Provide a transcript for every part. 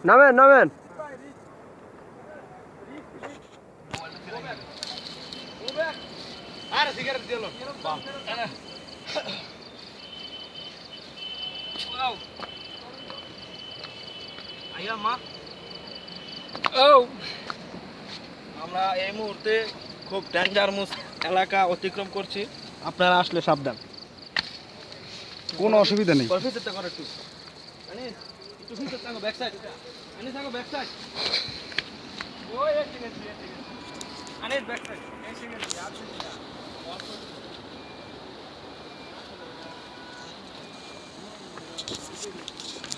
নামেন নামেন। আমরা এই মুহূর্তে খুব ডেঞ্জারাস এলাকা অতিক্রম করছি, আপনারা আসলে সাবধান। কোনো অসুবিধা নেই। ভিতরটা করে একটু আনিস, একটু ভিতর থাকো, ব্যাক সাইড আনিস, থাকো ব্যাক সাইড। ওই এক সেকেন্ড আনিস, ব্যাক সাইড এক সেকেন্ড यार।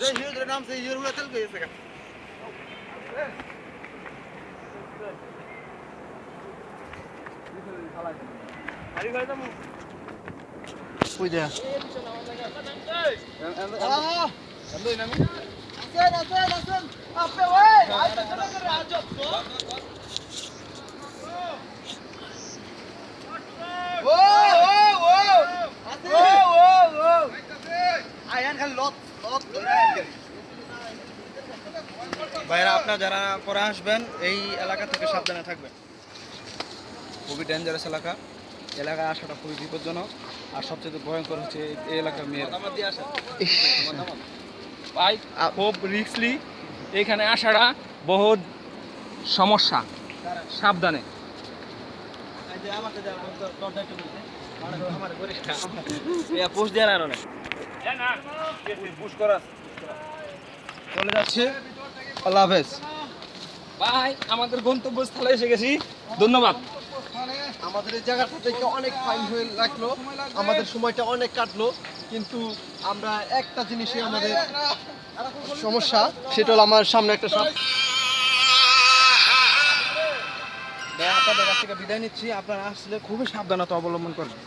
जो हीरो नाम से हीरो चल गए इसका। अरे गाड़ी तो कोई जा अंदर ना Asen, apa weh? Ayo kita ke Rajab, bro. Ayan kan lot ভাইরা, আপনারা যারা পরে আসবেন এই এলাকা থেকে সাবধানে থাকবেন। খুবই ডেঞ্জারাস এলাকা, এলাকায় আসাটা খুবই বিপজ্জনক। আর সবচেয়ে ভয়ঙ্কর হচ্ছে এই এলাকার মেয়ে। ভাই খুব রিস্কলি এখানে আসাটা বহুত সমস্যা, সাবধানে। চলে যাচ্ছে, আল্লাহ হাফেজ। ভাই আমাদের গন্তব্যস্থলে এসে গেছি, ধন্যবাদ। আমাদের এই জায়গাটা থেকে অনেক ফাইন হয়ে লাগলো, আমাদের সময়টা অনেক কাটলো, কিন্তু আমরা একটা জিনিসই আমাদের সমস্যা, সেটা হলো আমার সামনে একটা সাপ। আপনাদের কাছ থেকে বিদায় নিচ্ছি, আপনারা আসলে খুবই সাবধানতা অবলম্বন করবেন।